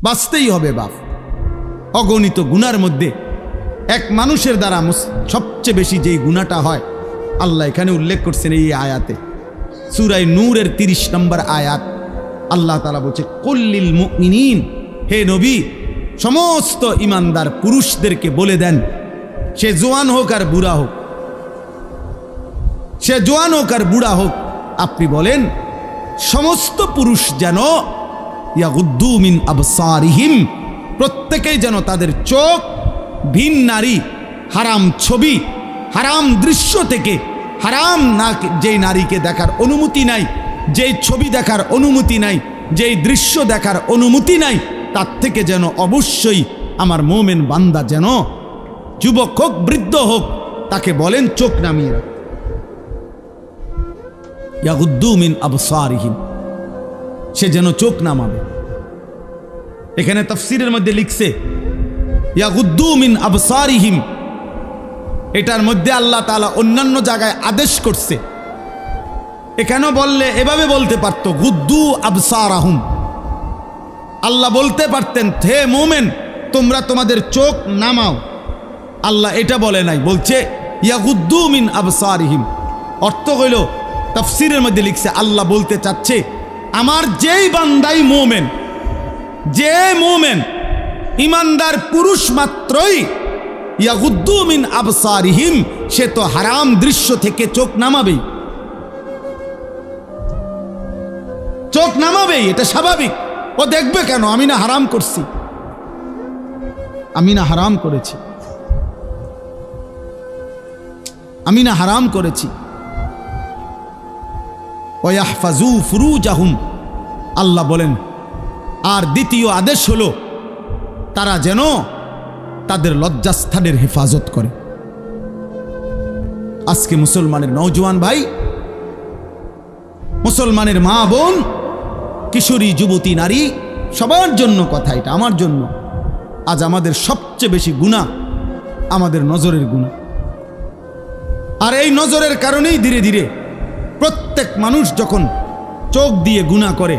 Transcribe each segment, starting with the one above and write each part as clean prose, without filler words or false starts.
বাঁচতেই হবে বাপ। অগণিত গুনার মধ্যে এক মানুষের দ্বারা সবচেয়ে বেশি যেই গুনাহটা হয় আল্লাহ এখানে উল্লেখ করছেন এই আয়াতে, সূরা নূরের 30 নম্বর আয়াত। আল্লাহ তাআলা বলছে, কুল্লিল মুমিনিন, হে নবী সমস্ত ইমানদার পুরুষদেরকে বলে দেন, সে জোয়ান হোক আর বুড়া হোক, সে জোয়ান হোক আর বুড়া হোক, আপনি বলেন সমস্ত পুরুষ যেন ইয়াগুদ্দু মিন আবসারিহিম, প্রত্যেকেই যেন তাদের চোখ ভিন নারী, হারাম ছবি, হারাম দৃশ্য থেকে, হারাম না যেই নারীকে দেখার অনুমতি নাই, যেই ছবি দেখার অনুমতি নাই, যেই দৃশ্য দেখার অনুমতি নাই, তার থেকে যেন অবশ্যই আমার মোমেন বান্দা যেন যুবক হোক বৃদ্ধ হোক তাকে বলেন চোখ নামিয়ে রাখ। ইয়াগুদ্দু মিন আবসারিহিম, সে যেন চোখ নামাবে। এখানে তাফসীরের মধ্যে লিখছে ইয়াগুদ্দু মিন আবসারিহিম, এটার মধ্যে আল্লাহ তাআলা অন্যান্য জায়গায় আদেশ করছে। এখানে বললে এভাবে বলতে পারত, গুদ্দু আবসারাহুম, আল্লাহ বলতে পারতেন হে মোমেন তোমরা তোমাদের চোখ নামাও। আল্লাহ এটা বলে নাই, বলছে ইয়াগুদ্দু মিন আবসারিহিম। অর্থ হইল তাফসীরের মধ্যে লিখছে আল্লাহ বলতে চাচ্ছে আমার যেই বান্দাই মোমেন, যে মোমেন ইমানদার পুরুষ মাত্রই ইয়াগুদ্দু মিন আবসারিহিম, সে তো হারাম দৃশ্য থেকে চোখ নামাবেই, চোখ নামাবেই, এটা স্বাভাবিক। ও দেখবে কেন? আমি না হারাম করছি, আমি না হারাম করেছি, আমি না হারাম করেছি। ওয়াহফাজু ফুরুজাহুম, আল্লাহ বলেন আর দ্বিতীয় আদেশ হলো তারা যেন তাদের লজ্জাস্থানের হেফাজত করে। আজকে মুসলমানের নওজোয়ান ভাই, মুসলমানের মা বোন, কিশোরী যুবতী নারী, সবার জন্য কথা, এটা আমার জন্য। আজ আমাদের সবচেয়ে বেশি গুনাহ আমাদের নজরের গুনাহ, আর এই নজরের কারণেই ধীরে ধীরে প্রত্যেক মানুষ যখন চোখ দিয়ে গুনাহ করে,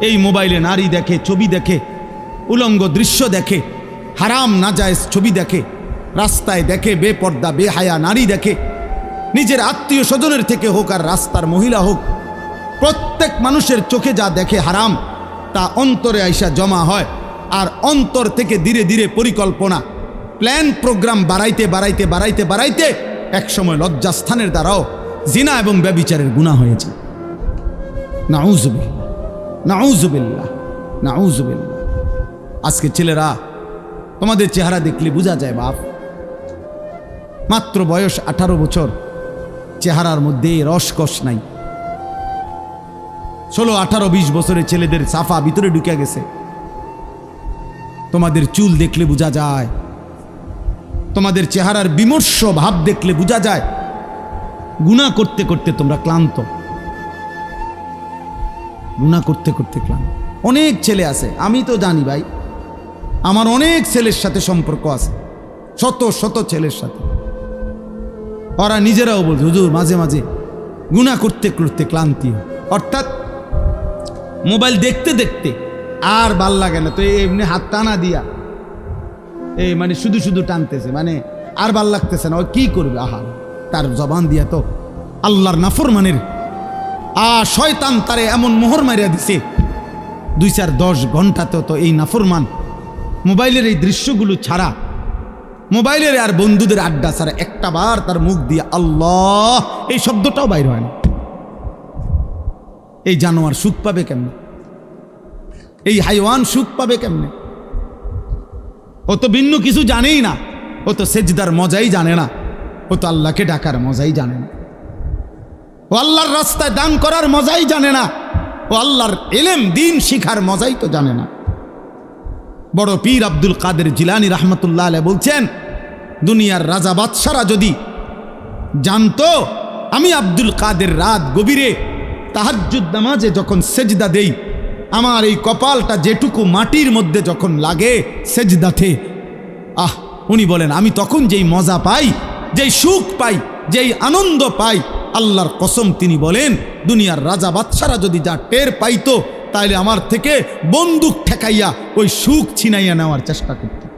এই মোবাইলে নারী দেখে, ছবি দেখে, উলঙ্গ দৃশ্য দেখে, হারাম নাজায়েজ ছবি দেখে, রাস্তায় দেখে বেপর্দা বেহায়া নারী দেখে, নিজের আত্মীয় স্বজনের থেকে হোক আর রাস্তার মহিলা হোক, প্রত্যেক মানুষের চোখে যা দেখে হারাম তা অন্তরে আইসা জমা হয়। আর অন্তর থেকে ধীরে ধীরে পরিকল্পনা, প্ল্যান, প্রোগ্রাম বাড়াইতে বাড়াইতে বাড়াইতে বাড়াইতে একসময় লজ্জাস্থানের দ্বারাও জিনা এবং ব্যভিচারের গুনাহ হয়েছে। নাউযুবিল্লাহ, নাউযুবিল্লাহ, নাউযুবিল্লাহ। আজকে ছেলেরা তোমাদের চেহারা দেখলে বোঝা যায় বাপ, মাত্র বয়স 18 বছর, চেহারার মধ্যে রসকস নাই। 16, 18, 20 বছরের ছেলেদের সাফা ভিতরে ঢুকে গেছে। তোমাদের চুল দেখলে বোঝা যায়, তোমাদের চেহারার বিমর্ষ ভাব দেখলে বোঝা যায় গুনাহ করতে করতে তোমরা ক্লান্ত, গুনাহ করতে করতে ক্লান্ত। অনেক ছেলে আছে, আমি তো জানি ভাই, আমার অনেক ছেলের সাথে সম্পর্ক আছে, শত শত ছেলের সাথে। ওরা নিজেরাও বলছে হুজুর মাঝে মাঝে গুনাহ করতে করতে ক্লান্তি, অর্থাৎ মোবাইল দেখতে দেখতে আর ভাল লাগে না, তো এমনি হাত টানা দিয়া এই মানে শুধু শুধু টানতেছে, মানে আর ভাল লাগতেছে না, ও কি করবে? আহা, তার জবান দিয়া তো আল্লাহর নাফরমানের শয়তান তারে এমন মোহর মারিয়া দিছে, 2-4-10 ঘন্টাতে তো এই নাফরমান মোবাইলের এই দৃশ্যগুলো ছাড়া, মোবাইলের আর বন্ধুদের আড্ডা ছাড়া একটা বার তার মুখ দিয়ে আল্লাহ এই শব্দটাও বাইর হয় না। এই জানোয়ার সুখ পাবে কেমনে? এই হাইওয়ান সুখ পাবে কেমনে? ও তো ভিন্ন কিছু জানেই না, ও তো সেজদার মজাই জানে না, ও তো আল্লাহকে ডাকার মজাই জানে না, ও আল্লাহর রাস্তায় দান করার মজাই জানে না, ও আল্লাহর ইলম দ্বীন শিখার মজাই তো জানে না। বড় পীর আব্দুল কাদের জিলানী রাহমাতুল্লাহ আলাইহি বলছেন, দুনিয়ার রাজা বাদশারা যদি জানতো আমি আব্দুল কাদের রাত গভীরে তাহাজ্জুদ নামাজে যখন সেজদা দেই, আমার এই কপালটা যেটুকু মাটির মধ্যে যখন লাগে সেজদাতে, উনি বলেন আমি তখন যেই মজা পাই, যেই সুখ পাই, যেই আনন্দ পাই, আল্লাহর কসম তিনি বলেন দুনিয়ার রাজা বাদশারা যদি যা টের পাইতো তাইলে আমার থেকে বন্দুক ঠেকাইয়া ওই সুখ ছিনাইয়া নেওয়ার চেষ্টা করত।